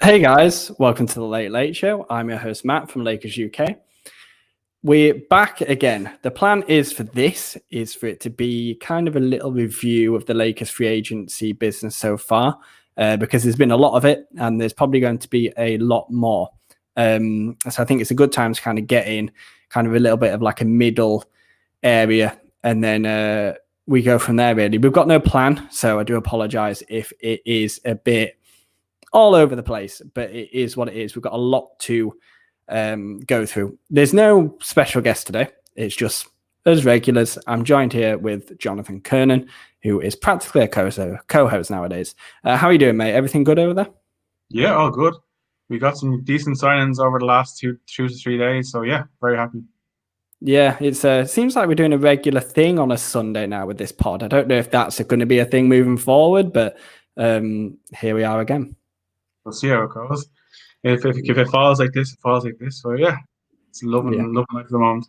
Hey guys, welcome to the Late Late Show. I'm your host Matt from Lakers UK. We're back again. The plan is for it to be kind of a little review of the Lakers free agency business so far, because there's been a lot of it and there's probably going to be a lot more. So I think it's a good time to kind of get in kind of a little bit of like a middle area, and then we go from there really. We've got no plan, so I do apologize if it is a bit all over the place, but it is what it is. We've got a lot to go through. There's no special guest today. It's just as regulars. I'm joined here with Jonathan Kiernan, who is practically a co-host nowadays. How are you doing, mate? Everything good over there? Yeah, all good. We got some decent signings over the last 2 to 3 days. So yeah, very happy. Yeah, it seems like we're doing a regular thing on a Sunday now with this pod. I don't know if that's going to be a thing moving forward, but here we are again. We'll see how it goes. If it falls like this, it falls like this. So yeah, it's loving life at the moment.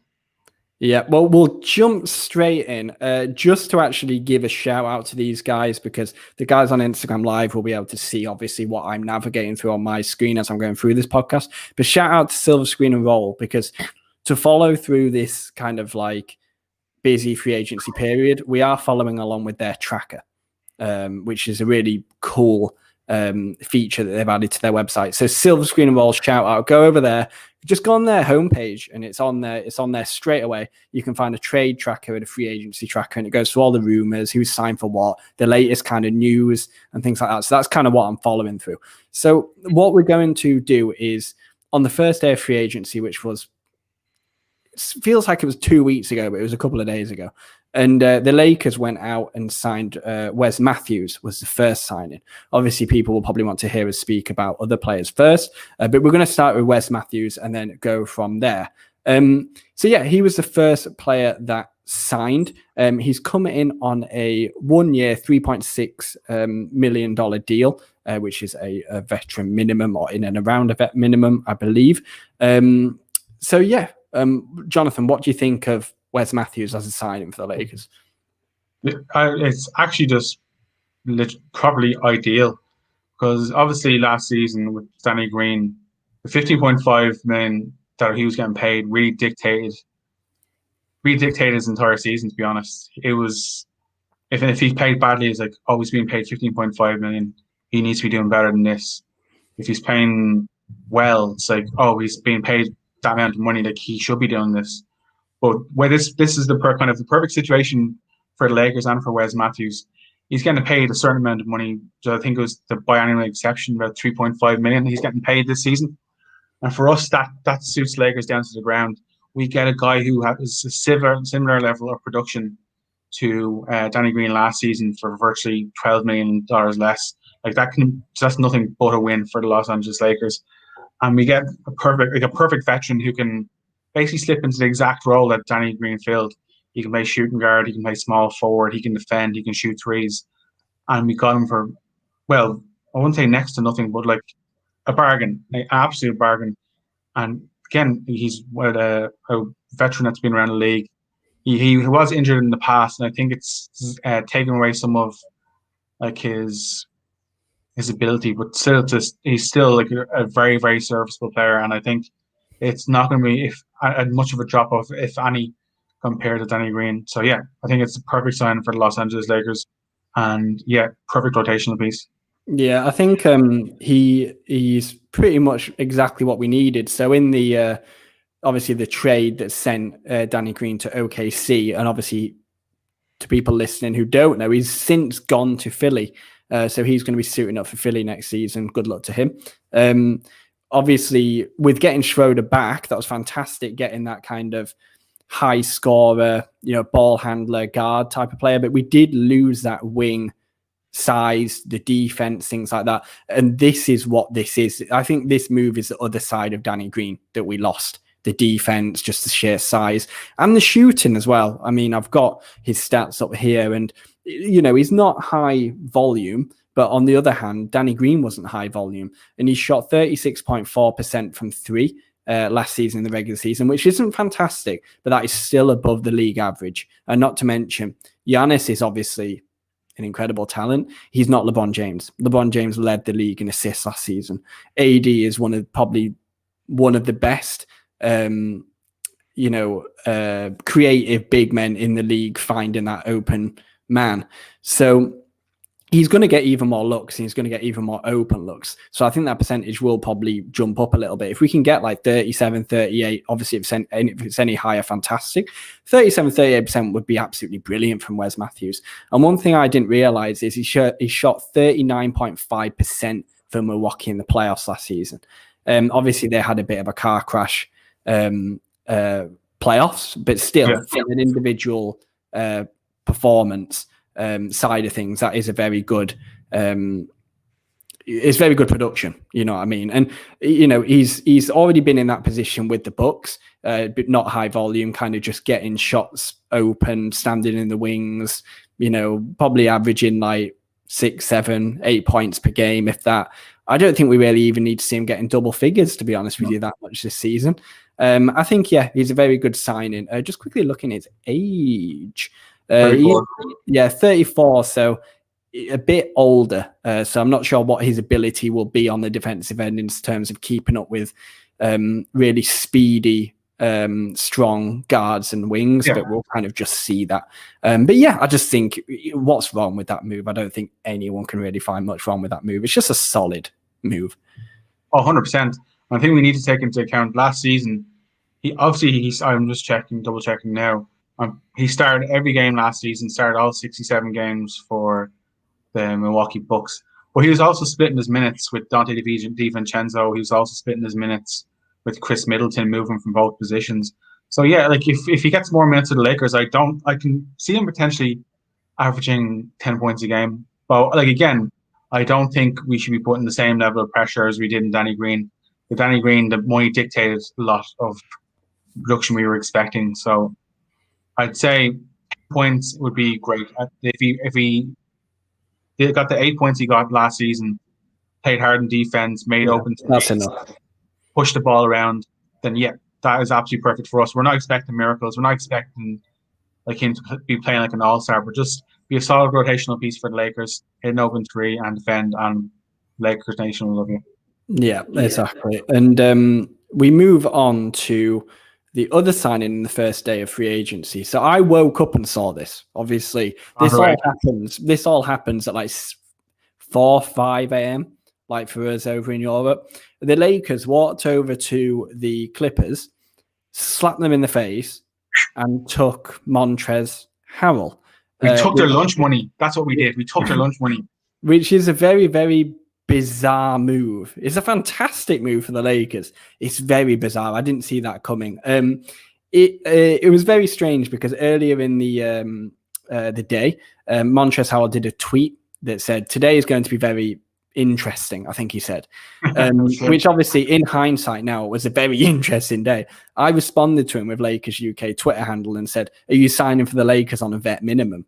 Yeah, well, we'll jump straight in just to actually give a shout out to these guys, because the guys on Instagram Live will be able to see, obviously, what I'm navigating through on my screen as I'm going through this podcast. But shout out to Silver Screen and Roll, because to follow through this kind of like busy free agency period, we are following along with their tracker, which is a really cool feature that they've added to their website. So Silver Screen and Roll, shout out, go over there, just go on their homepage and it's on there straight away. You can find a trade tracker and a free agency tracker, and it goes through all the rumors, who's signed for what, the latest kind of news and things like that. So that's kind of what I'm following through. So what we're going to do is on the first day of free agency, which feels like it was 2 weeks ago, but it was a couple of days ago. And the Lakers went out and signed Wes Matthews was the first signing. Obviously, people will probably want to hear us speak about other players first, but we're going to start with Wes Matthews and then go from there. So yeah, he was the first player that signed. He's coming in on a 1 year, $3.6 million deal, which is a veteran minimum, or in and around a vet minimum, I believe. So yeah, Jonathan, what do you think of Wes Matthews as a signing for the Lakers? It's actually just probably ideal, because obviously last season with Danny Green, the $15.5 million that he was getting paid really dictated his entire season. To be honest, it was if he paid badly, it's like, oh, he's being paid $15.5 million. He needs to be doing better than this. If he's paying well, it's like, oh, he's being paid that amount of money, like he should be doing this. But where this is the perfect situation for the Lakers and for Wes Matthews. He's getting paid a certain amount of money. So I think it was the biannual exception, about $3.5 million. He's getting paid this season, and for us, that suits Lakers down to the ground. We get a guy who has a similar level of production to Danny Green last season for virtually $12 million less. Like that's nothing but a win for the Los Angeles Lakers. And we get a perfect veteran who can basically slip into the exact role that Danny Green filled. He can play shooting guard, he can play small forward, he can defend, he can shoot threes. And we got him for, well, I wouldn't say next to nothing, but like a bargain, an absolute bargain. And again, he's a veteran that's been around the league. He was injured in the past, and I think it's taken away some of like his ability, but still, he's still like a very, very serviceable player. And I think it's not going to be much of a drop off, if any, compared to Danny Green. So yeah, I think it's a perfect sign for the Los Angeles Lakers, and yeah, perfect rotational piece. Yeah, I think he's pretty much exactly what we needed. So in the obviously the trade that sent Danny Green to OKC, and obviously to people listening who don't know, he's since gone to Philly. So he's going to be suiting up for Philly next season. Good luck to him. Obviously, with getting Schroeder back, that was fantastic, getting that kind of high scorer, ball handler, guard type of player. But we did lose that wing size, the defense, things like that. And this is what this is. I think this move is the other side of Danny Green that we lost. The defense, just the sheer size, and the shooting as well. I mean, I've got his stats up here, and he's not high volume, but on the other hand, Danny Green wasn't high volume, and he shot 36.4% from three last season in the regular season, which isn't fantastic, but that is still above the league average. And not to mention, Giannis is obviously an incredible talent. He's not LeBron James. LeBron James led the league in assists last season. AD is probably one of the best, creative big men in the league, finding that open man. So he's going to get even more looks and he's going to get even more open looks. So I think that percentage will probably jump up a little bit. If we can get like 37, 38, obviously if it's any higher, fantastic. 37, 38% would be absolutely brilliant from Wes Matthews. And one thing I didn't realize is he shot 39.5% for Milwaukee in the playoffs last season. Obviously they had a bit of a car crash playoffs, but still from an individual performance side of things, that is a very good it's very good production, you know what I mean? And he's already been in that position with the Bucks, but not high volume, kind of just getting shots open, standing in the wings, probably averaging like 6, 7, 8 points per game, if that. I don't think we really even need to see him getting double figures, to be honest with you, that much this season. I think, he's a very good signing. Just quickly looking at his age. 34, so a bit older. So I'm not sure what his ability will be on the defensive end in terms of keeping up with really speedy, strong guards and wings, but we'll kind of just see that. But I just think what's wrong with that move? I don't think anyone can really find much wrong with that move. It's just a solid move. 100%. I think we need to take into account last season. I'm just double checking now. He started every game last season, started all 67 games for the Milwaukee Bucks. But he was also splitting his minutes with Dante DiVincenzo. He was also splitting his minutes with Chris Middleton, moving from both positions. So if he gets more minutes with the Lakers, I can see him potentially averaging 10 points a game. But again, I don't think we should be putting the same level of pressure as we did in Danny Green. With Danny Green, the money dictated a lot of production we were expecting. So I'd say points would be great. If he got the 8 points he got last season, played hard in defense, made open threes, pushed the ball around, then that is absolutely perfect for us. We're not expecting miracles. We're not expecting him to be playing like an all-star, but just be a solid rotational piece for the Lakers, hit an open three and defend, and Lakers Nation will love you. Yeah, exactly. And we move on to the other signing in the first day of free agency. So I woke up and saw this. Obviously, this all happens at like 4, 5 a.m. like for us over in Europe. The Lakers walked over to the Clippers, slapped them in the face, and took Montrez Howell. We took their lunch money. That's what we did. We took their lunch money. Which is a very, very bizarre move. It's a fantastic move for the Lakers. It's very bizarre. I didn't see that coming. It was very strange because earlier in the day, Montrez Howell did a tweet that said, "Today is going to be very interesting," I think he said, which obviously in hindsight now was a very interesting day. I responded to him with Lakers UK Twitter handle and said, "Are you signing for the Lakers on a vet minimum?"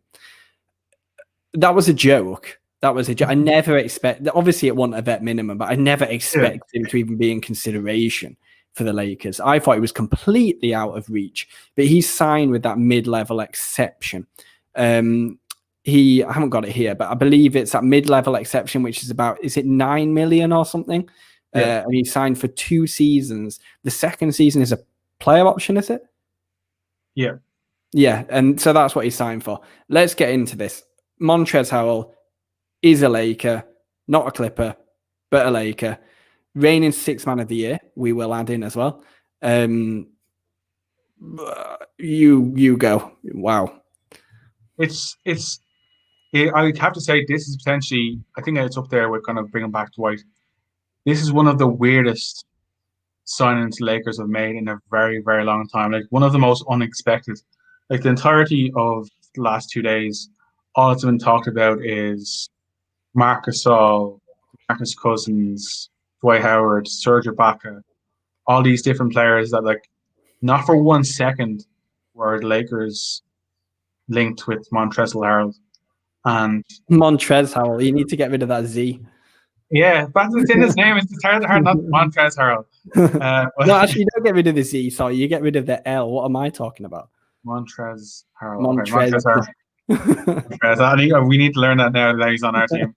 That was a joke. I never expect. Obviously, it wasn't a vet minimum, but I never expected him to even be in consideration for the Lakers. I thought he was completely out of reach, but he's signed with that mid-level exception. I haven't got it here, but I believe it's that mid-level exception, which is about, is it 9 million or something? And he signed for 2 seasons. The second season is a player option, is it? Yeah. Yeah, and so that's what he signed for. Let's get into this. Montrez Howell is a Laker, not a Clipper, but a Laker. Reigning 6th man of the year, we will add in as well. You go. Wow. I have to say, this is potentially, I think it's up there with kind of bringing back Dwight. This is one of the weirdest signings the Lakers have made in a very, very long time. Like one of the most unexpected. Like the entirety of the last 2 days, all that's been talked about is Marc Gasol, Marcus Cousins, Dwight Howard, Serge Ibaka, all these different players that, like, not for 1 second were the Lakers linked with Montrezel Harrell. And Montrez Howell, you need to get rid of that Z. Yeah, but it's in his name. It's hard, not Montrez Harrell. No, actually, you don't get rid of the Z. Sorry, you get rid of the L. What am I talking about? Montrez Harrell. Montrez. I think we need to learn that now that he's on our team.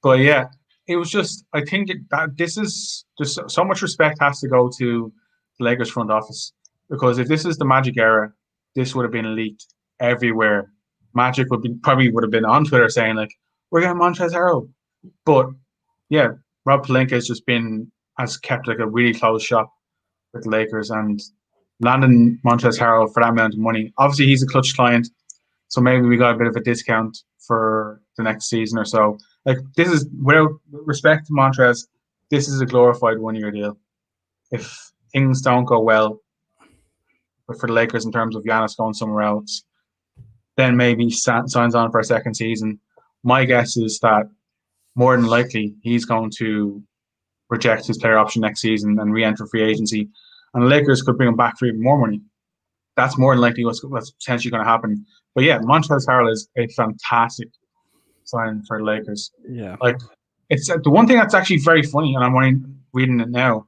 But yeah, it was just, I think that this is just so much respect has to go to the Lakers front office, because if this is the Magic era, this would have been leaked everywhere. Magic probably would have been on Twitter saying like, "We're getting Montrez Harrell," but yeah, Rob Pelinka has kept like a really close shop with the Lakers, and landing Montrez Howell for that amount of money. Obviously, he's a clutch client, so maybe we got a bit of a discount for the next season or so. Like, this is, without respect to Montrez, this is a glorified 1-year deal. If things don't go well for the Lakers in terms of Giannis going somewhere else, then maybe signs on for a second season. My guess is that more than likely he's going to reject his player option next season and re-enter free agency, and the Lakers could bring him back for even more money. That's more than likely what's potentially going to happen. But yeah, Montrez Harrell is a fantastic sign for the Lakers. Yeah, like, it's the one thing that's actually very funny, and I'm reading it now.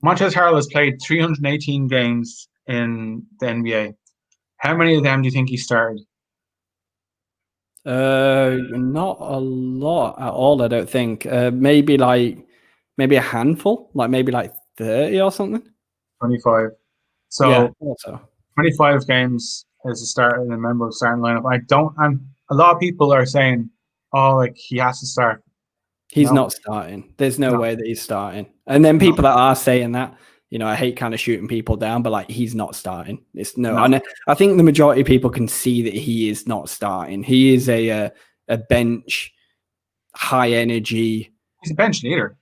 Montrez Harrell has played 318 games in the NBA. How many of them do you think he started? not a lot at all, I don't think. Maybe a handful, like maybe like 30 or something. 25. So, yeah, also 25 games as a starter and a member of starting lineup. And a lot of people are saying, "Oh, like, he has to start." He's not starting. There's no way that he's starting. And then people that are saying that, I hate kind of shooting people down, but like, he's not starting. It's no. And I think the majority of people can see that he is not starting. He is a bench, high energy. He's a bench leader.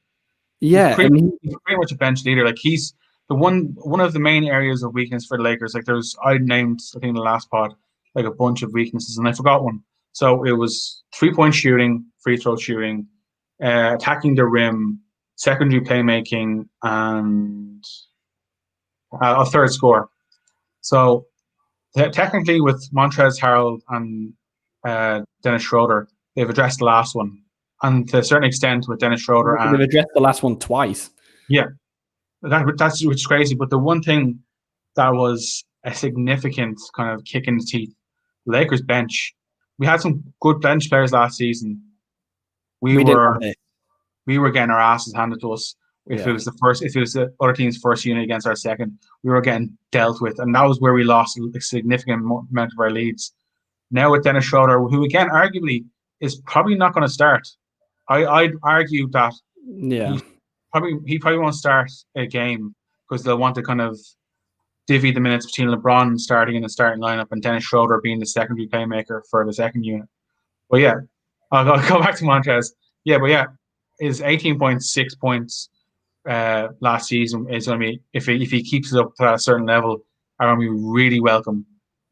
Yeah, he's pretty much a bench leader. Like, he's the one of the main areas of weakness for the Lakers. Like, I named, I think in the last pod, like a bunch of weaknesses, and I forgot one. So it was 3-point shooting, free throw shooting, attacking the rim, secondary playmaking, and a third score. So technically, with Montrez Harrell and Dennis Schroeder, they've addressed the last one, and to a certain extent with Dennis Schroeder. They've addressed the last one twice. Yeah, that's which is crazy. But the one thing that was a significant kind of kick in the teeth, Lakers bench. We had some good bench players last season. We were getting our asses handed to us. If it was the other team's first unit against our second, we were getting dealt with, and that was where we lost a significant amount of our leads. Now with Dennis Schroeder, who again arguably is probably not going to start, I'd argue that he probably won't start a game because they'll want to kind of divvy the minutes between LeBron starting in the starting lineup and Dennis Schroeder being the secondary playmaker for the second unit. But yeah, I'll go back to Montrez. Yeah, but yeah, his 18.6 points last season is going to be, if he keeps it up to a certain level, are going to be really welcome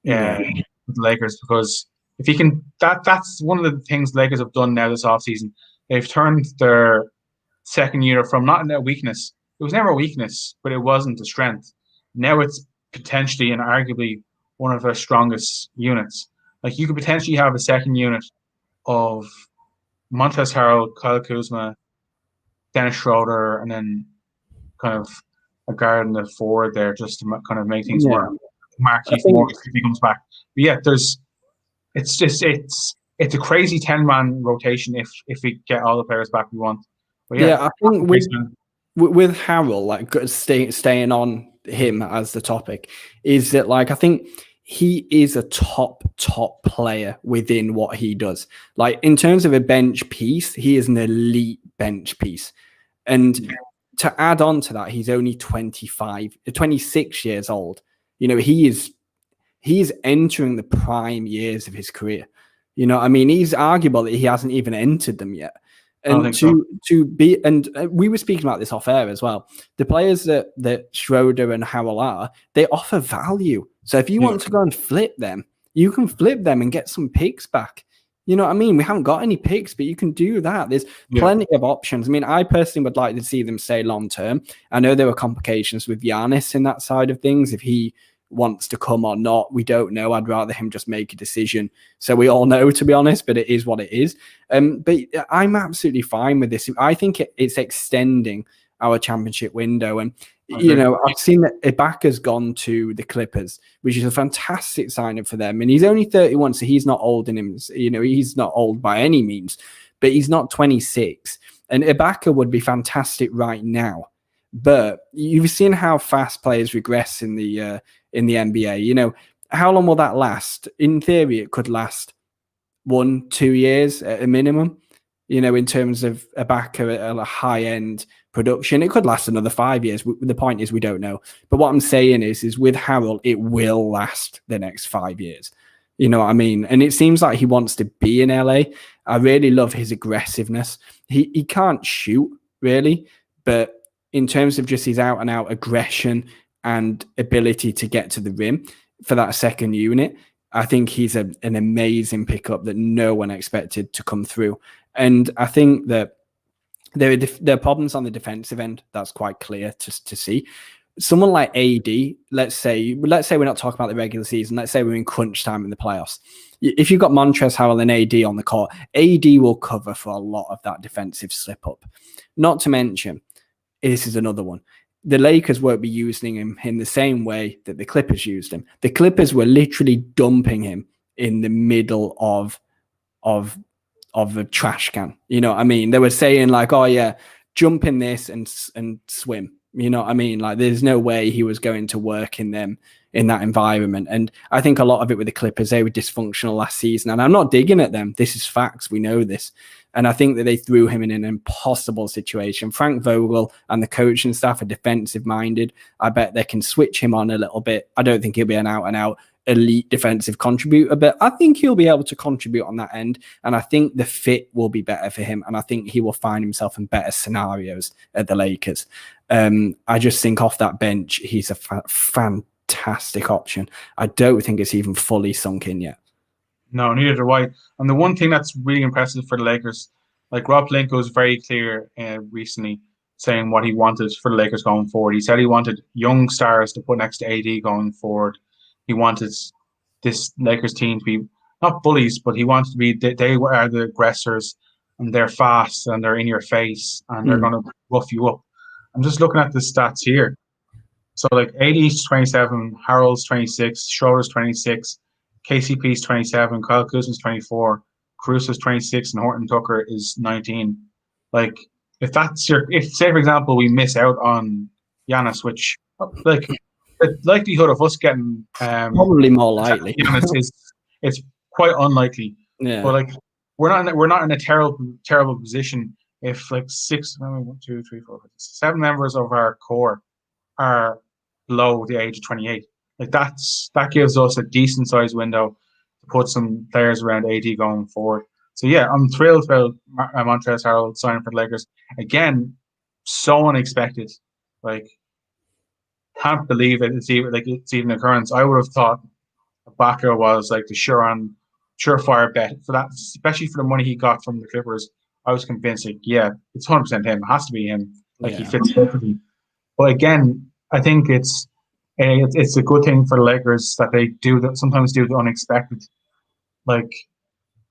with the Lakers, because if he can, that's one of the things the Lakers have done now this offseason. They've turned their second unit from not a weakness. It was never a weakness, but it wasn't a strength. Now it's potentially and arguably one of their strongest units. Like, you could potentially have a second unit of Montrez Harrell, Kyle Kuzma, Dennis Schroeder, and then kind of a guard in the forward there just to kind of make things work. Marquis Morris if he comes back. But yeah, it's a crazy 10-man rotation if we get all the players back we want. But yeah, I think with Harrell, like, staying on him as the topic, is that, like, I think he is a top player within what he does. Like, in terms of a bench piece, he is an elite bench piece. And to add on to that, he's only 26 years old. He is entering the prime years of his career. I mean, he's arguable that he hasn't even entered them yet. And to be, and we were speaking about this off air as well. The players that Schroeder and Harrell are, they offer value. So if you want to go and flip them, you can flip them and get some picks back. You know what I mean? We haven't got any picks, but you can do that. There's plenty of options. I mean, I personally would like to see them stay long term. I know there were complications with Giannis in that side of things. If he wants to come or not, we don't know. I'd rather him just make a decision so we all know, to be honest, but it is what it is. But I'm absolutely fine with this. I think it's extending our championship window, and You know, I've seen that Ibaka's gone to the Clippers, which is a fantastic signing for them. And he's only 31, so he's not old in him. You know, he's not old by any means, but he's not 26. And Ibaka would be fantastic right now. But you've seen how fast players regress in the NBA. You know, how long will that last? In theory, it could last 1-2 years at a minimum. You know, in terms of Ibaka at a high end production, it could last another 5 years. The point is, we don't know. But what I'm saying is with Harrell, it will last the next 5 years. You know what I mean? And it seems like he wants to be in LA. I really love his aggressiveness. He can't shoot really, but in terms of just his out and out aggression and ability to get to the rim for that second unit, I think he's an amazing pickup that no one expected to come through. And I think that there are problems on the defensive end. That's quite clear to see. Someone like AD, let's say we're not talking about the regular season. Let's say we're in crunch time in the playoffs. If you've got Montrez Howell and AD on the court, AD will cover for a lot of that defensive slip up. Not to mention, this is another one. The Lakers won't be using him in the same way that the Clippers used him. The Clippers were literally dumping him in the middle of a trash can. You know what I mean? They were saying like, oh yeah, jump in this and swim. You know what I mean? Like there's no way he was going to work in that environment. And I think a lot of it with the Clippers, they were dysfunctional last season. And I'm not digging at them. This is facts. We know this. And I think that they threw him in an impossible situation. Frank Vogel and the coaching staff are defensive minded. I bet they can switch him on a little bit. I don't think he'll be an out and out elite defensive contributor, but I think he'll be able to contribute on that end. And I think the fit will be better for him. And I think he will find himself in better scenarios at the Lakers. I just think off that bench, he's a fantastic option. I don't think it's even fully sunk in yet. No, neither do I. And the one thing that's really impressive for the Lakers, like Rob Pelinka was very clear recently saying what he wanted for the Lakers going forward. He said he wanted young stars to put next to AD going forward. He wanted this Lakers team to be not bullies, but he wanted to be, they are the aggressors and they're fast and they're in your face and they're going to rough you up. I'm just looking at the stats here. So like AD's 27, Harrell's 26, Schroeder's 26, KCP's 27, Kyle Kuzma's 24, Caruso's 26, and Horton Tucker is 19. Like, if say for example we miss out on Giannis, which like the likelihood of us getting probably more likely Giannis it's quite unlikely. Yeah. But like we're not in a terrible position if like 7 members of our core are below the age of 28. Like that gives us a decent sized window to put some players around AD going forward. So yeah, I'm thrilled about Montrez Howell signing for the Lakers. Again, so unexpected. Like, can't believe it. It's even an occurrence. I would have thought Ibaka was like the surefire bet for that, especially for the money he got from the Clippers. I was convinced, like, yeah, it's 100% him. It has to be him. Like, he fits perfectly. But again, I think it's a good thing for the Lakers that they sometimes do the unexpected. Like,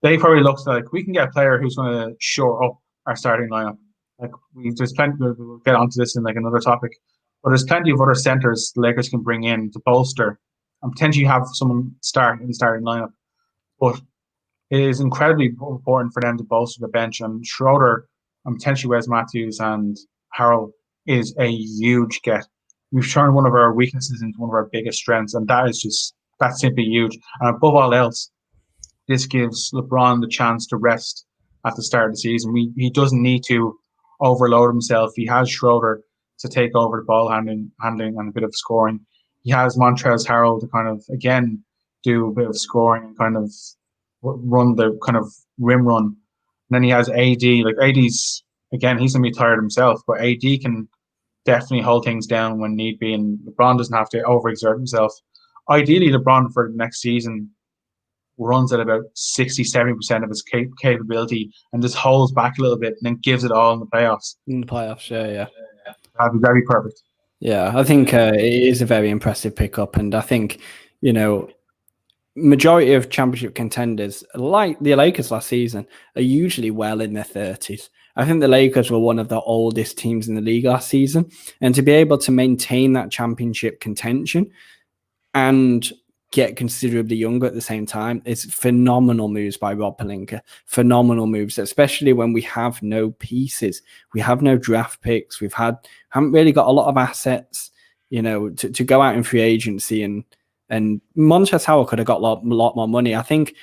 they probably looked like we can get a player who's going to shore up our starting lineup. Like, there's plenty. We'll get onto this in like another topic, but there's plenty of other centers the Lakers can bring in to bolster and potentially have someone start in the starting lineup. But it is incredibly important for them to bolster the bench. And Schroeder and potentially Wes Matthews and Harrell is a huge get. We've turned one of our weaknesses into one of our biggest strengths, and that's simply huge. And above all else, this gives LeBron the chance to rest at the start of the season. He doesn't need to overload himself. He has Schroeder to take over the ball handling and a bit of scoring. He has Montrez Howell to kind of, again, do a bit of scoring and kind of run the kind of rim run. And then he has AD. Like, AD's, again, he's going to be tired himself, but AD can definitely hold things down when need be, and LeBron doesn't have to overexert himself. Ideally, LeBron for the next season runs at about 60-70% of his capability and just holds back a little bit and then gives it all in the playoffs. Yeah. That'd be very perfect. Yeah, I think it is a very impressive pickup, and I think, you know, majority of championship contenders, like the Lakers last season, are usually well in their 30s. I think the Lakers were one of the oldest teams in the league last season, and to be able to maintain that championship contention and get considerably younger at the same time, it's phenomenal moves by Rob Pelinka. Phenomenal moves, especially when we have no pieces, we have no draft picks, haven't really got a lot of assets, to go out in free agency, and Montrez Howell could have got a lot more money. I think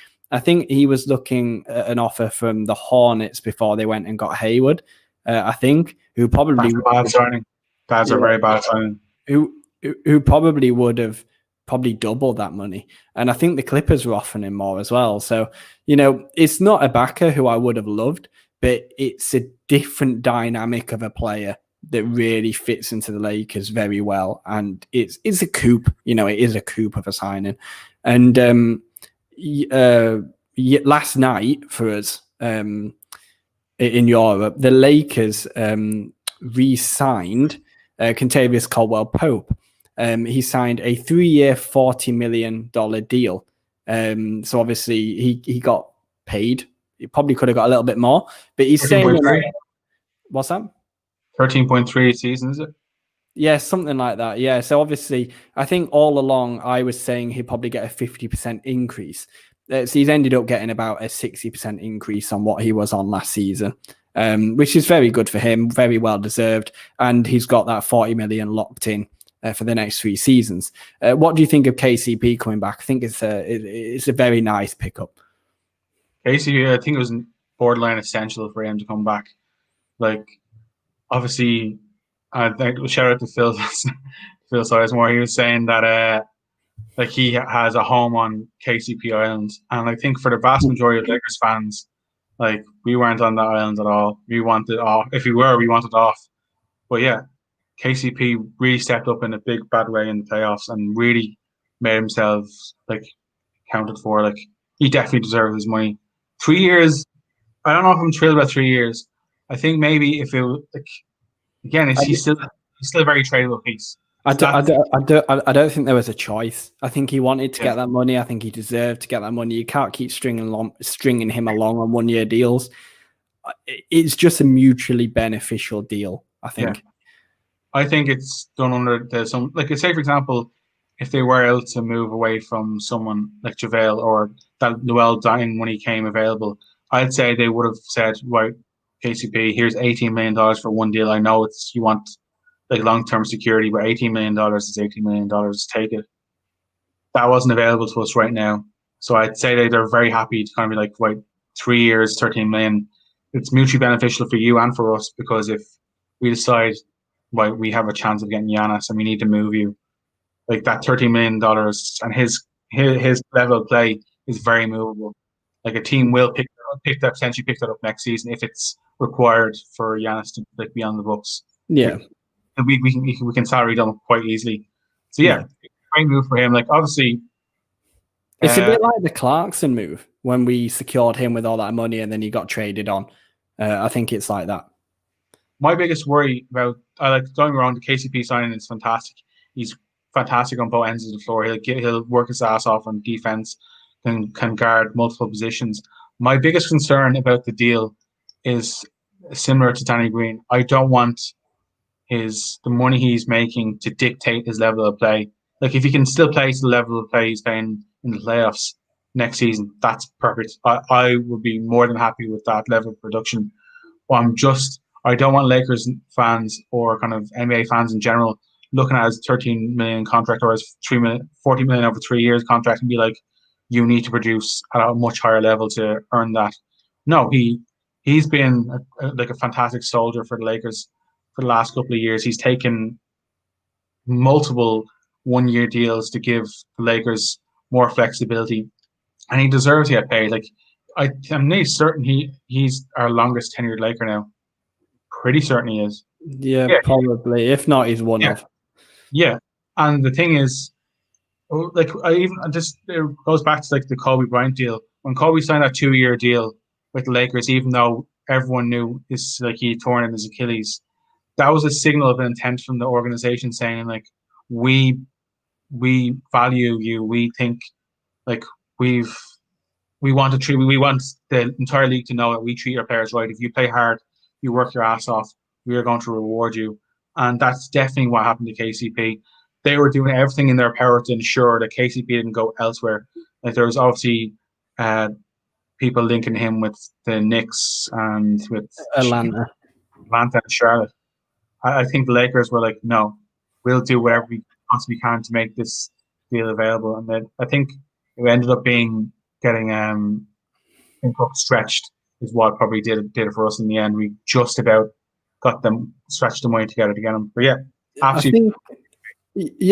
he was looking at an offer from the Hornets before they went and got Hayward. I think who probably That's a bad signing. That's a very bad signing. Who probably would have doubled that money. And I think the Clippers were offering him more as well. So, it's not a backer who I would have loved, but it's a different dynamic of a player that really fits into the Lakers very well. And it's a coup, it is a coup of a signing. And last night for us in Europe, the Lakers re-signed Kentavious Caldwell-Pope. He signed a 3-year, $40 million deal. So obviously he got paid. He probably could have got a little bit more, but he's saying, what's that? 13.3 season, is it? Yeah, something like that. Yeah. So obviously, I think all along I was saying he'd probably get a 50% increase. So he's ended up getting about a 60% increase on what he was on last season, which is very good for him, very well deserved. And he's got that 40 million locked in for the next 3 seasons. What do you think of KCP coming back? I think it's a very nice pickup. KCP, I think it was borderline essential for him to come back. Like, obviously, shout out to Phil Sizemore. He was saying that he has a home on KCP Island, and I think for the vast majority of Lakers fans, we weren't on that island at all. We wanted off. If we were, we wanted off. But yeah, KCP really stepped up in a big bad way in the playoffs and really made himself counted for. He definitely deserves his money. 3 years. I don't know if I'm thrilled about 3 years. I think maybe if it again, he's still a very tradable piece. I don't think there was a choice. I think he wanted to get that money. I think he deserved to get that money. You can't keep stringing him along on 1-year deals. It's just a mutually beneficial deal, I think. Yeah. I think it's done under some say for example, if they were able to move away from someone like JaVale or that Noel Dine when he came available, I'd say they would have said, right, KCP, here's $18 million for one deal. I know you want long-term security, but $18 million is $18 million. Take it. That wasn't available to us right now. So I'd say they're very happy to kind of be right, 3 years, $13 million. It's mutually beneficial for you and for us, because if we decide, right, we have a chance of getting Giannis and we need to move you, that $13 million and his level of play is very movable. A team will potentially pick that up next season if it's required for Giannis to be on the books. Yeah. We can salary dump quite easily. So great move for him. Obviously, it's a bit like the Clarkson move when we secured him with all that money and then he got traded on. I think it's like that. My biggest worry about going around the KCP signing is fantastic. He's fantastic on both ends of the floor. He'll work his ass off on defense and can guard multiple positions. My biggest concern about the deal is similar to Danny Green. I don't want the money he's making to dictate his level of play. If he can still play to the level of play he's playing in the playoffs next season, that's perfect. I would be more than happy with that level of production. I don't want Lakers fans or kind of NBA fans in general looking at his 13 million contract or his 40 million over 3 years contract and be like, you need to produce at a much higher level to earn that. No, he's been a fantastic soldier for the Lakers for the last couple of years. He's taken multiple 1-year deals to give the Lakers more flexibility, and he deserves to get paid. I'm nearly certain he's our longest tenured Laker now. Pretty certain he is. Yeah, probably. If not, he's one of. Yeah, and the thing is, it goes back to the Kobe Bryant deal. When Kobe signed that 2-year deal with the Lakers, even though everyone knew he torn in his Achilles, that was a signal of intent from the organization saying we value you. We think we want the entire league to know that we treat our players right. If you play hard, you work your ass off. We are going to reward you. And that's definitely what happened to KCP. They were doing everything in their power to ensure that KCP didn't go elsewhere. Like there was obviously people linking him with the Knicks and with Atlanta. Atlanta and Charlotte. I think the Lakers were like, no, we'll do whatever we possibly can to make this deal available. And then I think it ended up being getting stretched is what probably did it for us in the end. We just about got them stretched them way together to get them. But yeah, absolutely.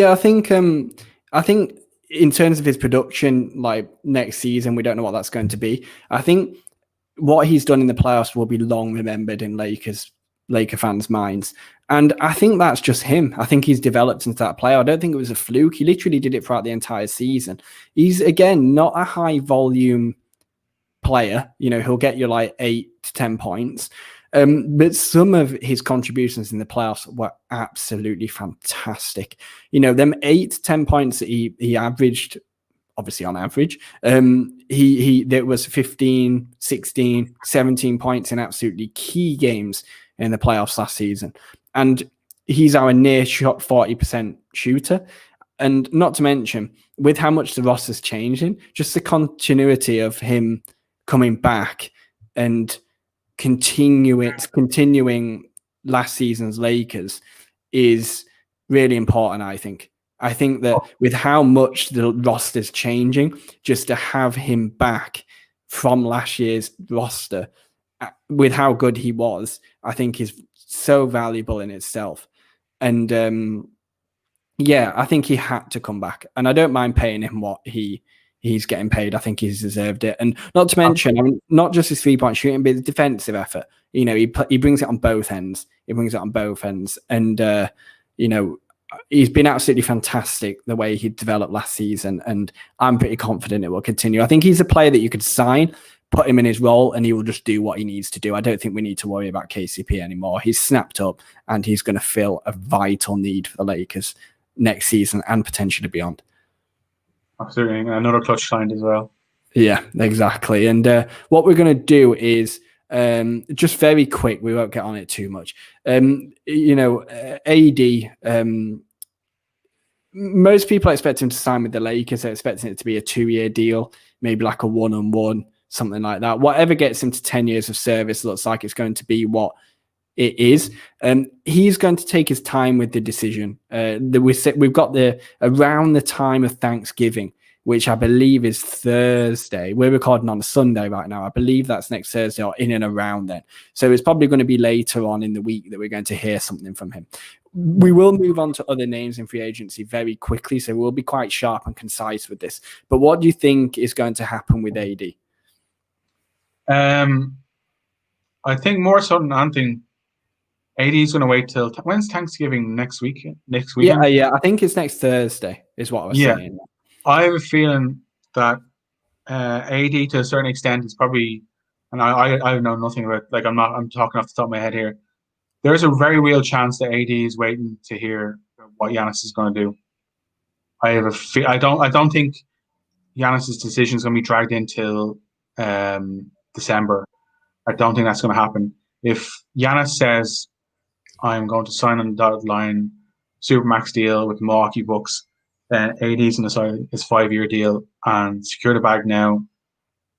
I think in terms of his production, like next season, we don't know what that's going to be. I think what he's done in the playoffs will be long remembered in Laker fans' minds. And I think that's just him. I think he's developed into that player. I don't think it was a fluke. He literally did it throughout the entire season. He's, again, not a high volume player. He'll get you like 8 to 10 points. But some of his contributions in the playoffs were absolutely fantastic. Them 8 to 10 points that he averaged, obviously on average, there was 15, 16, 17 points in absolutely key games in the playoffs last season. And he's our near shot 40% shooter. And not to mention, with how much the roster's changing, just the continuity of him coming back and continuing last season's Lakers is really important, I think. I think that with how much the roster's changing, just to have him back from last year's roster with how good he was, I think is so valuable in itself. And I think he had to come back. And I don't mind paying him what he's getting paid. I think he's deserved it. And not to mention, not just his 3-point shooting, but his defensive effort. He brings it on both ends. And, he's been absolutely fantastic the way he developed last season. And I'm pretty confident it will continue. I think he's a player that you could sign, put him in his role, and he will just do what he needs to do. I don't think we need to worry about KCP anymore. He's snapped up and he's going to fill a vital need for the Lakers next season and potentially beyond. Absolutely. Another clutch signed as well. Yeah, exactly. And what we're going to do is just very quick. We won't get on it too much. AD, most people expect him to sign with the Lakers. They're expecting it to be a 2-year deal, maybe like a 1-on-1, something like that. Whatever gets him to 10 years of service looks like it's going to be what it is. He's going to take his time with the decision. We've got around the time of Thanksgiving, which I believe is Thursday. We're recording on a Sunday right now. I believe that's next Thursday or in and around then. So it's probably going to be later on in the week that we're going to hear something from him. We will move on to other names in free agency very quickly, so we'll be quite sharp and concise with this. But what do you think is going to happen with AD? I think more so than anything, AD is going to wait till when's Thanksgiving next weekend? Yeah. I think it's next Thursday is what I was saying. I have a feeling that AD to a certain extent is probably, and I know nothing about. Like I'm talking off the top of my head here. There's a very real chance that AD is waiting to hear what Giannis is going to do. I don't think Giannis's decision is going to be dragged until December. I don't think that's going to happen. If Giannis says, I'm going to sign on the dotted line, Supermax deal with the Milwaukee Bucks, then AD's going to sign his 5-year deal and secure the bag now,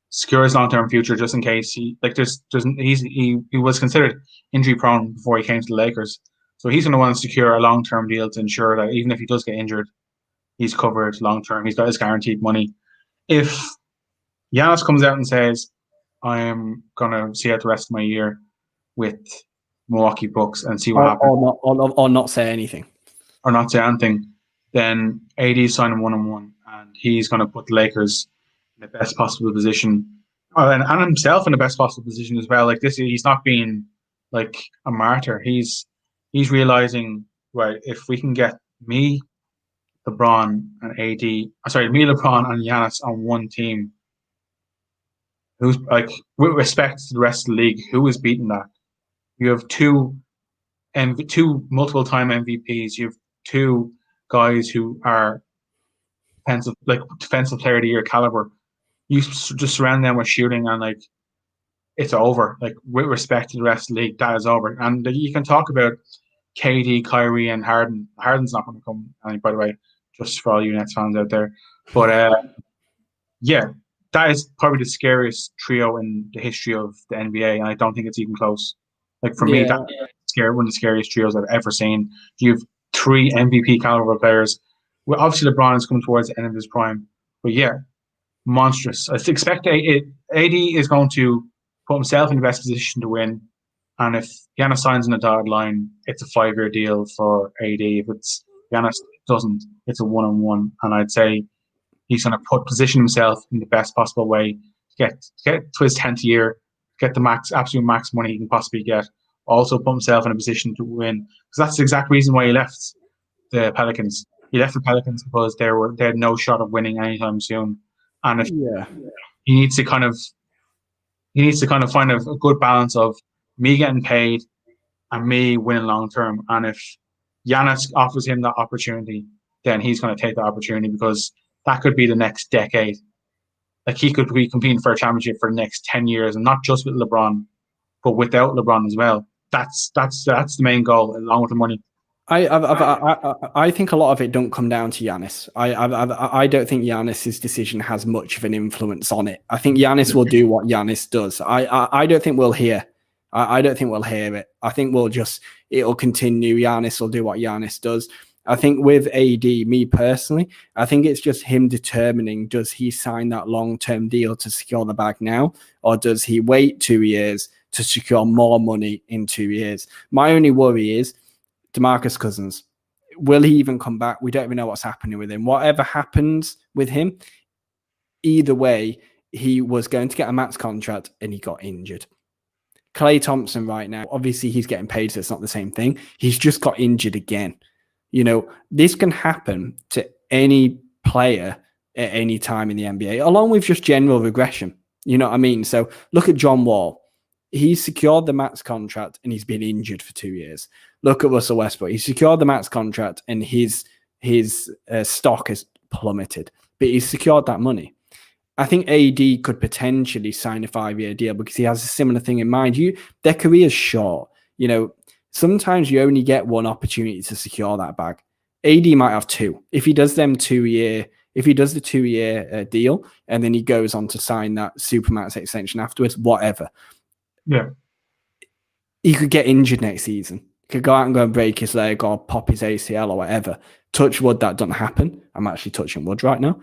secure his long-term future just in case he was considered injury prone before he came to the Lakers. So he's going to want to secure a long-term deal to ensure that even if he does get injured, he's covered long-term. He's got his guaranteed money. If Giannis comes out and says, I am going to see out the rest of my year with Milwaukee Bucks and see what happens. Or not say anything. Or not say anything. Then AD is signing 1-on-1 and he's going to put the Lakers in the best possible position. And himself in the best possible position as well. Like this, he's not being like a martyr. He's realizing, right, if we can get me, LeBron and LeBron and Giannis on one team, who's like, with respect to the rest of the league, who is beating that? You have two multiple-time MVPs. You have two guys who are defensive player of the year caliber. You just surround them with shooting and like it's over. Like, with respect to the rest of the league, that is over. And you can talk about KD, Kyrie, and Harden. Harden's not going to come, by the way, just for all you Nets fans out there. But yeah, that is probably the scariest trio in the history of the NBA, and I don't think it's even close. Like, for me, that's one of the scariest trios I've ever seen. You have 3 MVP caliber players. Well, obviously, LeBron is coming towards the end of his prime, but yeah, monstrous. I expect AD is going to put himself in the best position to win. And if Giannis signs on the dotted line, it's a 5-year deal for AD. If it's Giannis doesn't, it's a 1-on-1. And I'd say he's going to position himself in the best possible way to get to his 10th year, get the absolute max money he can possibly get. Also put himself in a position to win. Because that's the exact reason why he left the Pelicans. He left the Pelicans because they had no shot of winning anytime soon. And if he needs to kind of find a good balance of me getting paid and me winning long term. And if Giannis offers him that opportunity, then he's going to take the opportunity, because that could be the next decade. Like, he could be competing for a championship for the next 10 years, and not just with LeBron, but without LeBron as well. That's the main goal, along with the money. I think a lot of it don't come down to Giannis. I don't think Giannis's decision has much of an influence on it. I think Giannis will do what Giannis does. I don't think we'll hear. I don't think we'll hear it. I think it'll continue. Giannis will do what Giannis does. I think with AD, me personally, I think it's just him determining, does he sign that long-term deal to secure the bag now, or does he wait 2 years to secure more money in 2 years? My only worry is DeMarcus Cousins. Will he even come back? We don't even know what's happening with him. Whatever happens with him, either way, he was going to get a max contract and he got injured. Klay Thompson right now, obviously he's getting paid, so it's not the same thing. He's just got injured again. This can happen to any player at any time in the NBA, along with just general regression. You know what I mean? So look at John Wall. He's secured the max contract and he's been injured for 2 years. Look at Russell Westbrook. He secured the max contract and his stock has plummeted, but he's secured that money. I think AD could potentially sign a 5-year deal because he has a similar thing in mind. Their career's short. Sometimes you only get one opportunity to secure that bag. AD might have 2. If he does the 2-year deal, and then he goes on to sign that Supermax extension afterwards, whatever. Yeah. He could get injured next season. He could go out and go and break his leg or pop his ACL or whatever. Touch wood, that doesn't happen. I'm actually touching wood right now.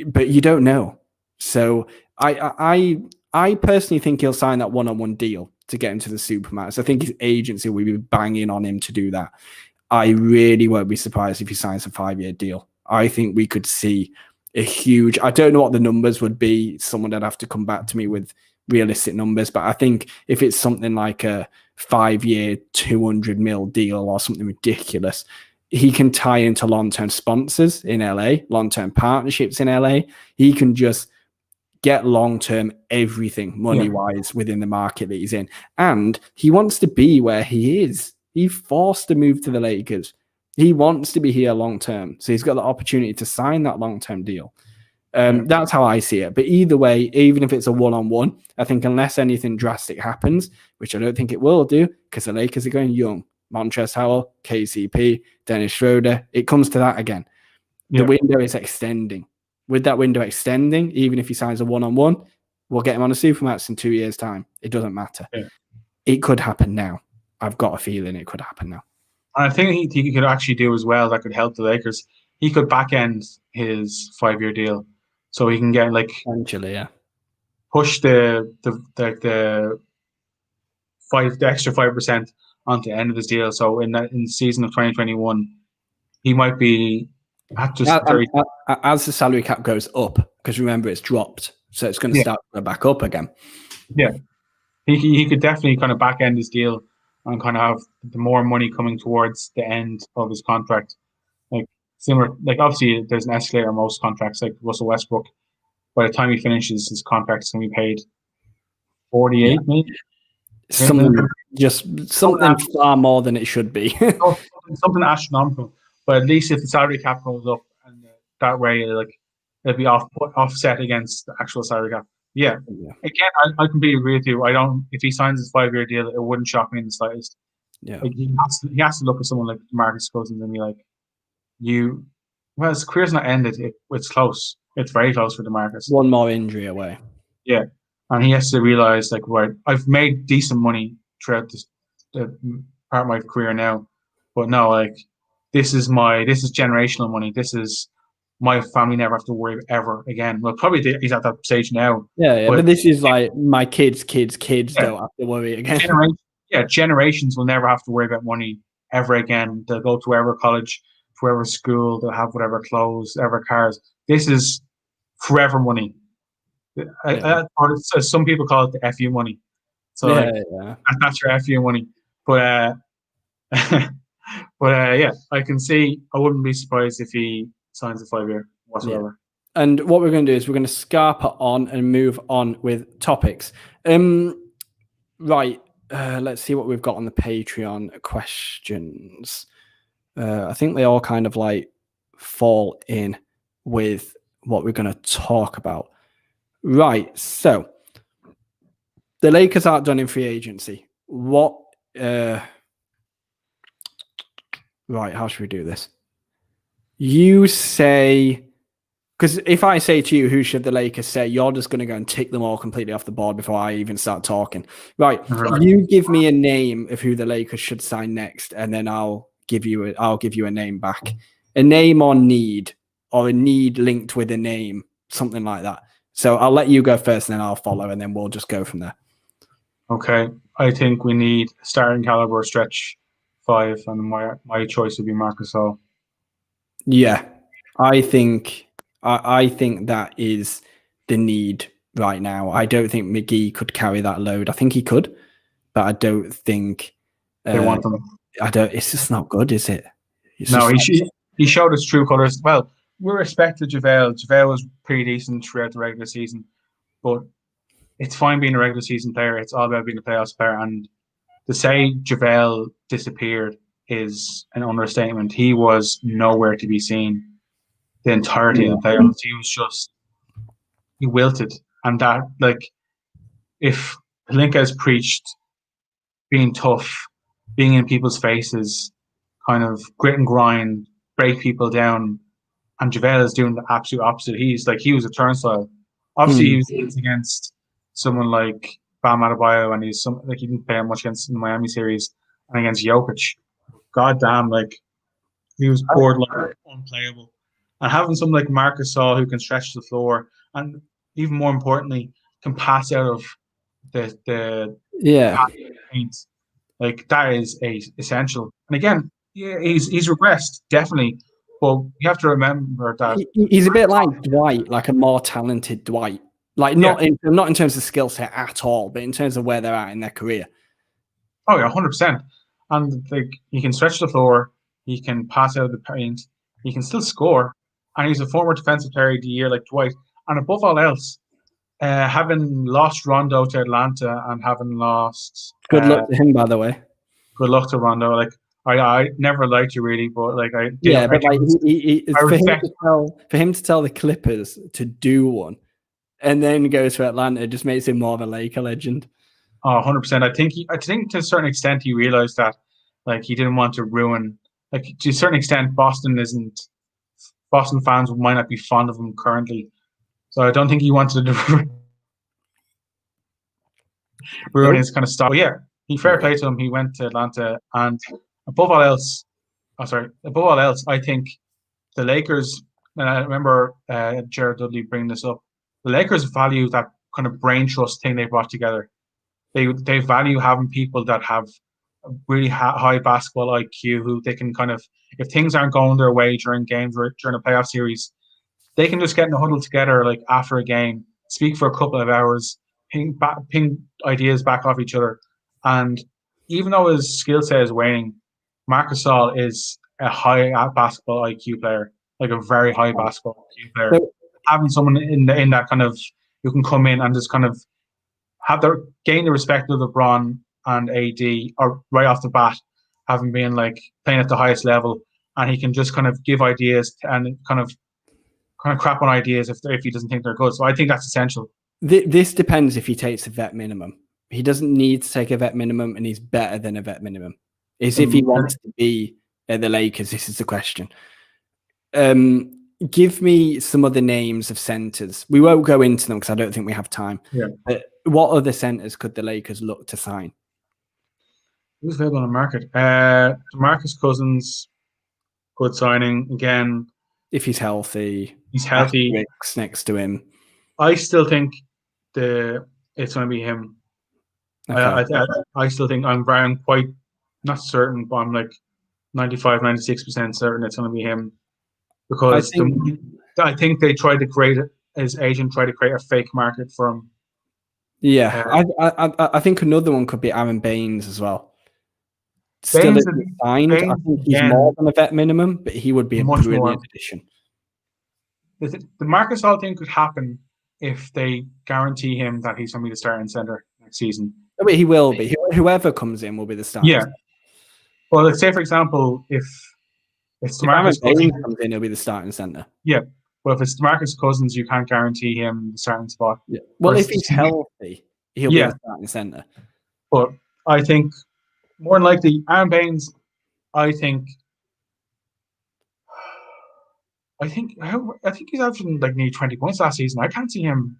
But you don't know. So I personally think he'll sign that 1-on-1 deal to get him to the Supermax. I think his agency will be banging on him to do that. I really won't be surprised if he signs a 5-year deal. I think we could see a huge, I don't know what the numbers would be. Someone would have to come back to me with realistic numbers, but I think if it's something like a 5-year, $200 million deal or something ridiculous, he can tie into long-term sponsors in LA, long-term partnerships in LA. He can just get long-term everything money-wise within the market that he's in. And he wants to be where he is. He forced to move to the Lakers. He wants to be here long-term. So he's got the opportunity to sign that long-term deal. That's how I see it. But either way, even if it's a 1-on-1, I think unless anything drastic happens, which I don't think it will do, because the Lakers are going young. Montrez Howell, KCP, Dennis Schroeder. It comes to that again. The window is extending. With that window extending, even if he signs a 1-on-1, we'll get him on a Supermax in 2 years' time. It doesn't matter. Yeah. It could happen now. I've got a feeling it could happen now. I think he could actually do as well that could help the Lakers. He could back end his 5-year deal, so he can get push the extra 5% onto the end of his deal. So in the season of 2021, he might be at just as the salary cap goes up, because remember it's dropped, so it's going to start to go back up again. Yeah, he could definitely kind of back end his deal and kind of have the more money coming towards the end of his contract. Obviously there's an escalator on most contracts, like Russell Westbrook. By the time he finishes his contract, it's going to be paid 48 million. Something far more than it should be. Something astronomical. But at least if the salary cap goes up, and that way, it'll be offset against the actual salary cap. Yeah. Again, I completely agree with you. I don't. If he signs his 5-year deal, it wouldn't shock me in the slightest. Yeah. Like he has to look at someone like Marcus Cousins and be like, well, his career's not ended. It's close. It's very close for DeMarcus. One more injury away. Yeah, and he has to realize like, right, I've made decent money throughout the part of my career now, but no, like this is generational money. This is my family never have to worry ever again. Well, probably he's at that stage now. Yeah, but this is like my kids don't have to worry again. Generations will never have to worry about money ever again. They'll go to wherever college, to wherever school, they'll have whatever clothes, whatever cars. This is forever money. Or some people call it the FU money. So that's your FU money. But yeah, I can see. I wouldn't be surprised if he signs a 5-year whatsoever. Yeah. And what we're going to do is we're going to scarper on and move on with topics. Right. Let's see what we've got on the Patreon questions. I think they all kind of like fall in with what we're going to talk about. Right. So the Lakers aren't done in free agency. What? Right. How should we do this? You say, because if I say to you, who should the Lakers say, you're just going to go and tick them all completely off the board before I even start talking. Right. You give me a name of who the Lakers should sign next, and then I'll give you a name back. A name or need, or a need linked with a name, something like that. So I'll let you go first, and then I'll follow, and then we'll just go from there. Okay. I think we need starting caliber stretch 5, and my choice would be Marcus Howell. Yeah, I think that is the need right now. I don't think McGee could carry that load. I think he could, but I don't think they want him. It's just not good, is it? He showed his true colors. Well, we respected JaVale. JaVale was pretty decent throughout the regular season, but it's fine being a regular season player. It's all about being a playoffs player. And to say JaVale disappeared is an understatement. He was nowhere to be seen the entirety of the playoffs. He wilted. And that, like, if Pelinka has preached being tough, being in people's faces, kind of grit and grind, break people down, and JaVale is doing the absolute opposite. He was a turnstile. Obviously, he was against someone like Bam Adebayo, and he didn't play much against the Miami series, and against Jokic. God damn, like, he was borderline unplayable. And having someone like Marcus Howell who can stretch the floor, and even more importantly, can pass out of the paint, like, that is essential. And again, he's regressed, definitely. But you have to remember that he's a bit like Dwight, like a more talented Dwight. Like not in terms of skill set at all, but in terms of where they're at in their career. Oh yeah, 100%. And like, he can stretch the floor, he can pass out of the paint, he can still score, and he's a former defensive player of the year like Dwight. And above all else, having lost Rondo to Atlanta and having lost, good luck to him, by the way. Good luck to Rondo. Like, I never liked you really, but like for him to tell the Clippers to do one and then go to Atlanta, it just makes him more of a Laker legend. Oh, 100%. I think to a certain extent he realized that, like, he didn't want to ruin, like, to a certain extent Boston fans might not be fond of him currently. So I don't think he wanted to ruin his kind of style. But yeah, fair play to him. He went to Atlanta, and above all else, I think the Lakers, and I remember Jared Dudley bringing this up, the Lakers value that kind of brain trust thing they brought together. They value having people that have a really high basketball IQ, who they can kind of, if things aren't going their way during games or during a playoff series, they can just get in a huddle together, like, after a game, speak for a couple of hours, ping ideas back off each other. And even though his skill set is waning, Marcus Howell is a high basketball IQ player, like a very high basketball IQ player. So, having someone in that kind of, who can come in and just kind of gain the respect of LeBron and AD, or right off the bat, having been like playing at the highest level, and he can just kind of give ideas and kind of crap on ideas if he doesn't think they're good. So I think that's essential. This depends if he takes a vet minimum. He doesn't need to take a vet minimum, and he's better than a vet minimum. Is if he wants to be at the Lakers. This is the question. Give me some other names of centers. We won't go into them because I don't think we have time. Yeah. But what other centers could the Lakers look to sign? Who's available on the market? DeMarcus Cousins, good signing again. If he's healthy. He's healthy. Rick's next to him. I still think it's going to be him. Okay. I still think I'm quite not certain, but I'm like 95, 96% certain it's going to be him, because I think they tried to create his agent tried to create a fake market for him. Yeah, I think another one could be Aaron Baines as well. Still signed. I think he's more than a vet minimum, but he would be a brilliant addition. The Marcus Hall thing could happen if they guarantee him that he's going to be the starting center next season. But he will be. Whoever comes in will be the starter. Yeah. Well, let's say, for example, if DeMarcus Cousins comes in, he'll be the starting center. Yeah. Well, if it's DeMarcus Cousins, you can't guarantee him the starting spot. Yeah. Well, if he's healthy, he'll be the starting center. But I think more than likely, Aaron Baines, I think he's averaging like nearly 20 points last season. I can't see him.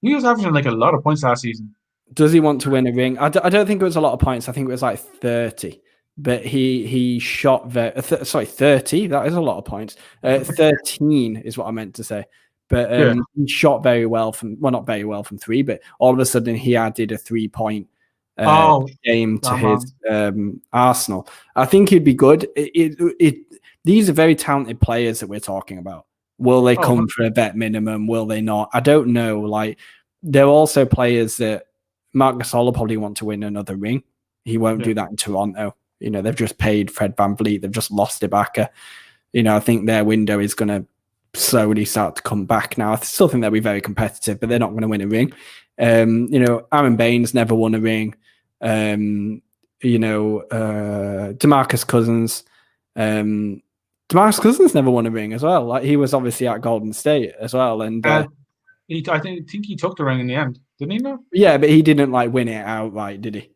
He was averaging like a lot of points last season. Does he want to win a ring? I don't think it was a lot of points. I think it was like 30. But he shot 30. That is a lot of points. 13 is what I meant to say. But he shot very well not very well from three, but all of a sudden he added a 3-point game to his arsenal. I think he'd be good. These are very talented players that we're talking about. Will they come for a vet minimum? Will they not? I don't know. Like, they're also players that Marc Gasol will probably want to win another ring. He won't do that in Toronto. They've just paid Fred VanVleet. They've just lost Ibaka. I think their window is going to slowly start to come back now. I still think they'll be very competitive, but they're not going to win a ring. Aaron Baines never won a ring. DeMarcus Cousins. DeMarcus Cousins never won a ring as well. Like, he was obviously at Golden State as well, and I think he took the ring in the end, didn't he? No. Yeah, but he didn't win it outright, did he?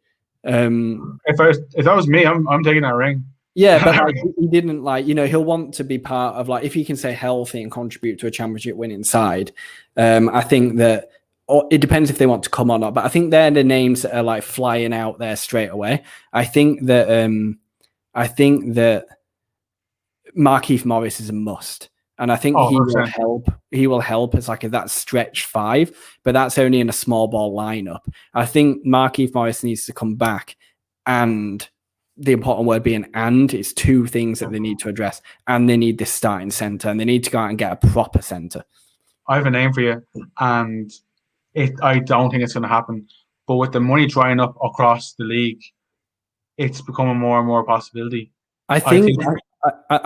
If that was me, I'm taking that ring. Yeah, but he didn't he'll want to be part of, if he can stay healthy and contribute to a championship winning side. I think that it depends if they want to come or not, but I think they're the names that are flying out there straight away. I think that Marquis Morris is a must. And I think he will help. He will help as that stretch 5, but that's only in a small ball lineup. I think Marquis Morris needs to come back, and the important word being it's 2 things that they need to address, and they need this starting center, and they need to go out and get a proper center. I have a name for you, and I don't think it's going to happen. But with the money drying up across the league, it's becoming more and more a possibility. I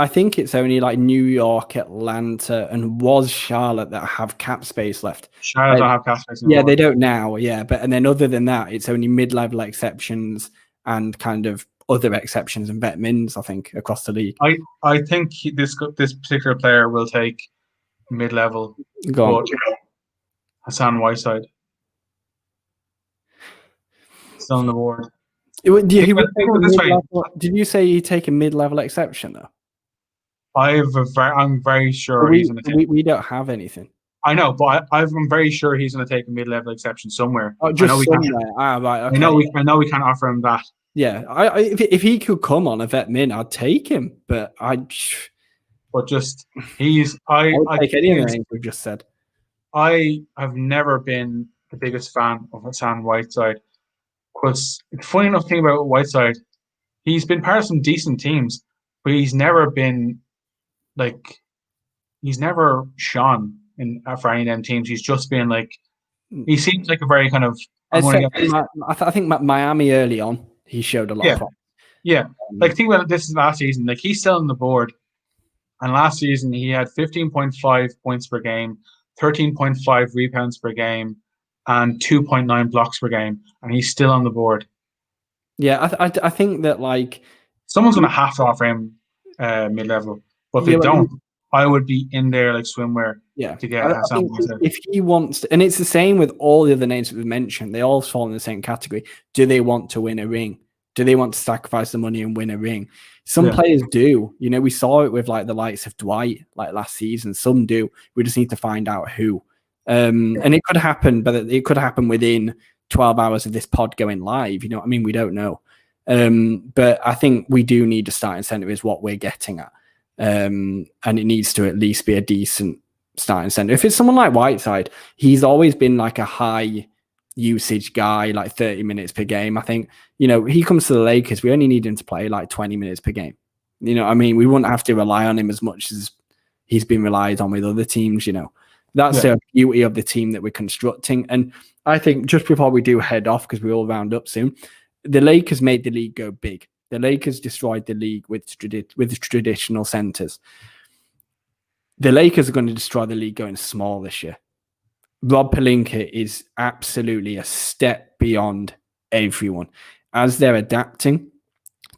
think it's only New York, Atlanta, and Charlotte that have cap space left. Charlotte don't have cap space anymore. Yeah, they don't now. Yeah, and then other than that, it's only mid-level exceptions and kind of other exceptions and vet mins, I think, across the league. I think this particular player will take mid-level. Go on. Hassan Whiteside. Still on the board. Did you say you take a mid-level exception though? I'm very sure he's going to take. We don't have anything. I know, but I'm very sure he's going to take a mid-level exception somewhere. Oh, just somewhere. Right. Okay. I know we can't offer him that. Yeah, if he could come on a vet min, I'd take him. But he's. I take anything we've just said. I have never been the biggest fan of Hassan Whiteside. Because the funny enough thing about Whiteside, he's been part of some decent teams, but he's never been he's never shone for any of them teams. He's just been he seems like a very kind of. I think Miami early on, he showed a lot of promise. Yeah, think about this last season. He's still on the board, and last season he had 15.5 points per game, 13.5 rebounds per game, and 2.9 blocks per game, and he's still on the board. Yeah, I think that someone's going to have to offer him mid-level, but if they don't, I would be in there like swimwear Yeah, to get I think something. if he wants to, and it's the same with all the other names that we've mentioned, they all fall in the same category. Do they want to win a ring? Do they want to sacrifice the money and win a ring? Some players do. You know, we saw it with like the likes of Dwight, like last season. Some do. We just need to find out who. And it could happen, but it could happen within 12 hours of this pod going live. You know what I mean? We don't know. But I think we do need a starting center is what we're getting at. And it needs to at least be a decent starting center. If it's someone like Whiteside, he's always been like a high usage guy, like 30 minutes per game. I think, you know, he comes to the Lakers, we only need him to play like 20 minutes per game. You know what I mean? We wouldn't have to rely on him as much as he's been relied on with other teams, you know. That's the beauty of the team that we're constructing. And I think just before we do head off, because we all round up soon, the Lakers made the league go big. The Lakers destroyed the league with traditional centers. The Lakers are going to destroy the league going small this year. Rob Pelinka is absolutely a step beyond everyone. As they're adapting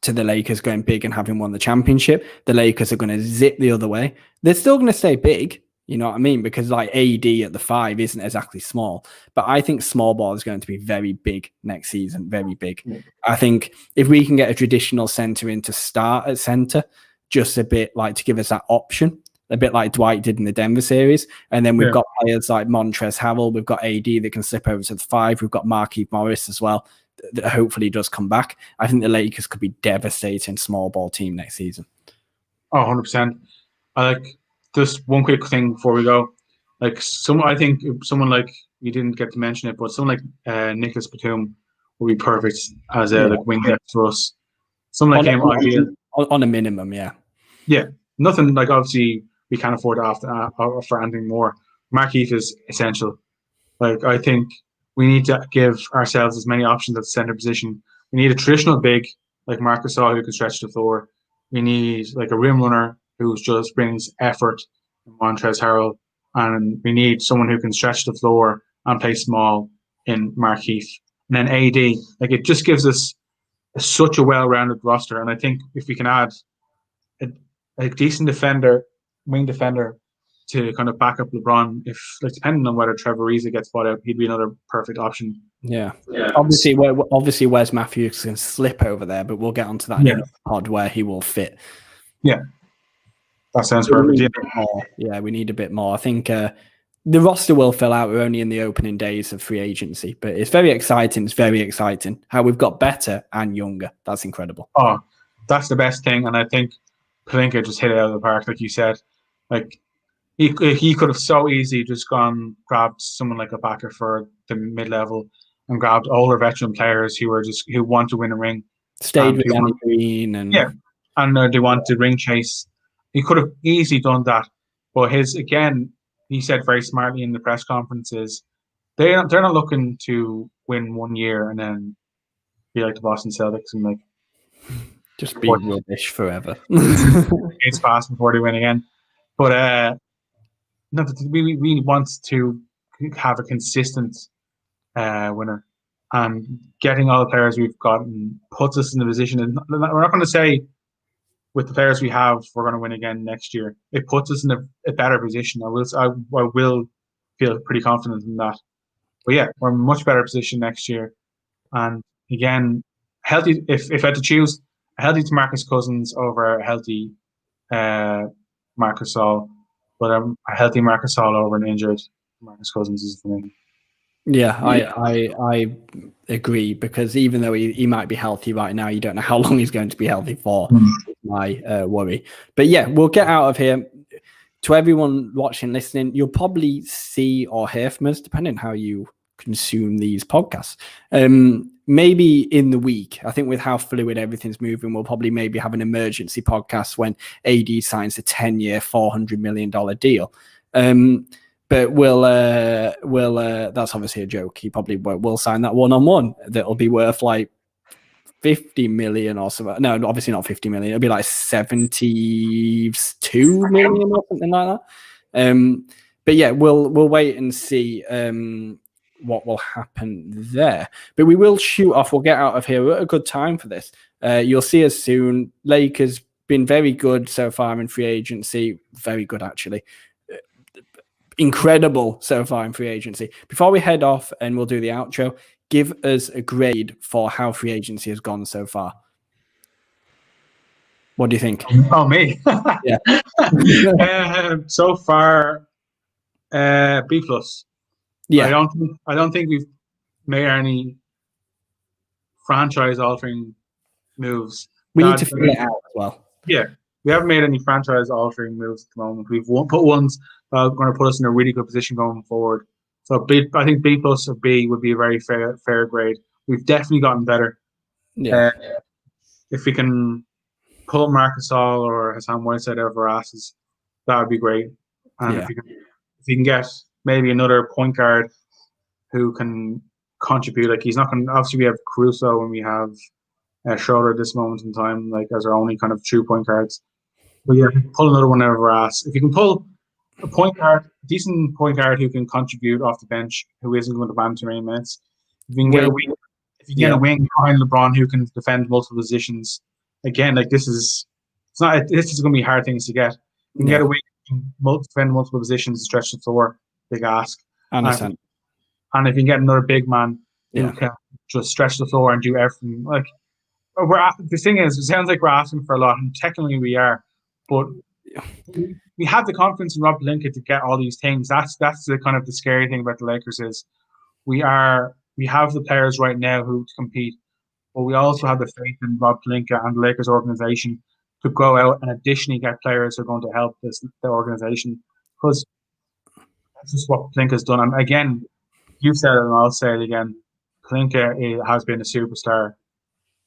to the Lakers going big and having won the championship, the Lakers are going to zip the other way. They're still going to stay big, you know what I mean? Because like AD at the 5 isn't exactly small. But I think small ball is going to be very big next season, very big. I think if we can get a traditional center in to start at center, just a bit like to give us that option, a bit like Dwight did in the Denver series. And then we've got players like Montrez Howell. We've got AD that can slip over to the 5. We've got Marquis Morris as well, that hopefully does come back. I think the Lakers could be devastating small ball team next season. Oh, 100%. I like just one quick thing before we go. Like I think someone like, you didn't get to mention it, but someone like Nicholas Batum would be perfect as a like wing depth for us. Someone like him, ideal. On a minimum, yeah. Yeah. Nothing like, obviously we can't afford to offer anything more. Markieff is essential. Like, I think we need to give ourselves as many options at the center position. We need a traditional big like Marc Gasol who can stretch the floor. We need like a rim runner who just brings effort, Montrez Harrell, and we need someone who can stretch the floor and play small in Markieff. And then AD, like, it just gives us such a well-rounded roster. And I think if we can add a decent defender, wing defender, to kind of back up LeBron, if like depending on whether Trevor Ariza gets bought out, he'd be another perfect option. Yeah. Obviously Wes Matthews can slip over there, but we'll get onto that in another pod where he will fit. Yeah. That sounds perfect. Yeah, we need a bit more. I think the roster will fill out. We're only in the opening days of free agency, but it's very exciting. It's very exciting how we've got better and younger. That's incredible. Oh, that's the best thing. And I think Pelinka just hit it out of the park, like you said. Like, he could have so easily just grabbed someone like a backer for the mid-level and grabbed older veteran players who want to win a ring. Stayed with Danny Green and they want to ring chase. He could have easily done that, but he said very smartly in the press conferences, they're not looking to win 1 year and then be like the Boston Celtics and like just be rubbish forever. It's fast before they win again. But we really want to have a consistent winner, and getting all the players we've gotten puts us in the position. And we're not going to say with the players we have we're going to win again next year. It puts us in a better position. I will feel pretty confident in that. But yeah, we're in a much better position next year. And again, healthy. If I had to choose, a healthy DeMarcus Cousins over a healthy Marc Gasol. But a healthy Marc Gasol over an injured Marcus Cousins is for me. Yeah, I agree, because even though he might be healthy right now, you don't know how long he's going to be healthy for. My worry. But yeah, we'll get out of here. To everyone watching, listening, you'll probably see or hear from us, depending on how you consume these podcasts. Maybe in the week, I think with how fluid everything's moving, we'll probably maybe have an emergency podcast when AD signs a 10-year, $400 million deal. But we'll that's obviously a joke. He probably will sign that one-on-one that'll be worth like 50 million or something. No, obviously not 50 million. It'll be like 72 million or something like that. But yeah, we'll wait and see what will happen there. But we will shoot off. We'll get out of here. We're at a good time for this. You'll see us soon. Lakers been very good so far in free agency. Very good, actually. Incredible so far in free agency. Before we head off and we'll do the outro, give us a grade for how free agency has gone so far. What do you think? Oh, me. Yeah. So far, B+. Yeah. I don't think we've made any franchise-altering moves. We need to figure it out as well. Yeah, we haven't made any franchise-altering moves at the moment. We've put ones that are going to put us in a really good position going forward. So I think B+ or B would be a very fair grade. We've definitely gotten better. Yeah. If we can pull Marquis or Hassan Whiteside out of our asses, that would be great. And if you can get maybe another point guard who can contribute, like he's not going to, obviously we have Caruso and we have Schroeder at this moment in time, like as our only kind of true point guards. But yeah, pull another one out of our ass. If you can pull a point guard, a decent point guard who can contribute off the bench, who isn't going to ban too many minutes. If you can get a wing behind LeBron who can defend multiple positions, again, like this is going to be hard things to get. You can get a wing who can defend multiple positions and stretch the floor. Big ask. I understand. And if you can get another big man who can just stretch the floor and do everything, like the thing is, it sounds like we're asking for a lot, and technically we are, but we have the confidence in Rob Pelinka to get all these things. That's the kind of the scary thing about the Lakers is we have the players right now who compete, but we also have the faith in Rob Pelinka and the Lakers organization to go out and additionally get players who are going to help the organization, because that's just what Pelinka's done. And again, you've said it and I'll say it again, Pelinka has been a superstar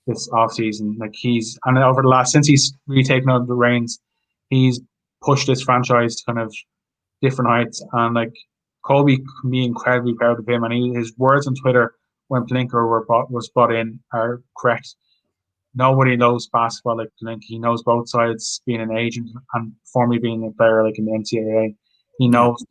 this offseason. Like and over the last, since he's really taken over the reins, he's pushed this franchise to kind of different heights. And like Kobe can be incredibly proud of him. And his words on Twitter when Pelinka was brought in are correct. Nobody knows basketball like Pelinka. He knows both sides, being an agent and formerly being a player like in the NCAA. He knows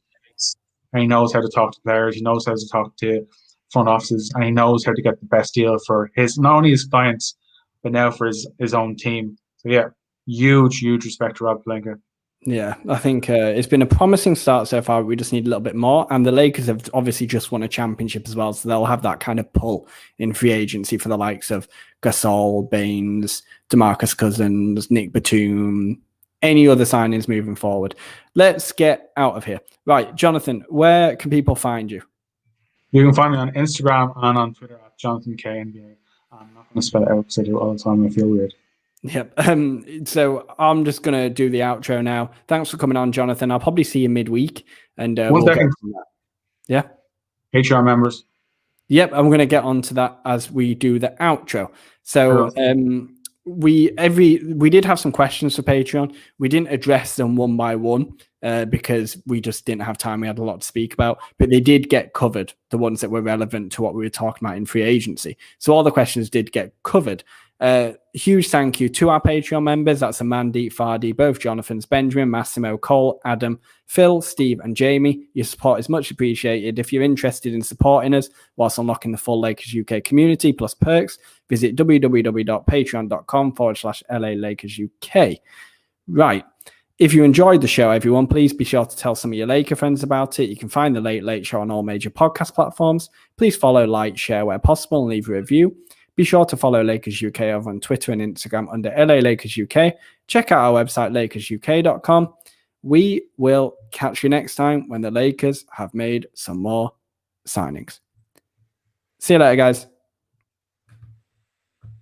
and he knows how to talk to players. He knows how to talk to front offices, and he knows how to get the best deal for not only his clients, but now for his own team. So yeah, huge respect to Rob Pelinka. Yeah, I think it's been a promising start so far. We just need a little bit more. And the Lakers have obviously just won a championship as well, so they'll have that kind of pull in free agency for the likes of Gasol, Baines, DeMarcus Cousins, Nick Batum, any other signings moving forward. Let's get out of here. Right, Jonathan, where can people find you? You can find me on Instagram and on Twitter at Jonathan KNBA. I'm not going to spell it out because I do it all the time. I feel weird. Yep. So I'm just going to do the outro now. Thanks for coming on, Jonathan. I'll probably see you midweek. And One second. Yeah. Patreon members. Yep. I'm going to get onto that as we do the outro. So we did have some questions for Patreon. We didn't address them one by one because we just didn't have time. We had a lot to speak about, but they did get covered, the ones that were relevant to what we were talking about in free agency. So all the questions did get covered. Huge thank you to our Patreon members. That's Amandeep, Fardi, both Jonathans, Benjamin, Massimo, Cole, Adam, Phil, Steve, and Jamie. Your support is much appreciated. If you're interested in supporting us whilst unlocking the full Lakers UK community plus perks, visit www.patreon.com/LA Lakers UK. Right. If you enjoyed the show, everyone, please be sure to tell some of your Laker friends about it. You can find the Late Late Show on all major podcast platforms. Please follow, like, share where possible, and leave a review. Be sure to follow Lakers UK over on Twitter and Instagram under LA Lakers UK. Check out our website, LakersUK.com. We will catch you next time when the Lakers have made some more signings. See you later, guys.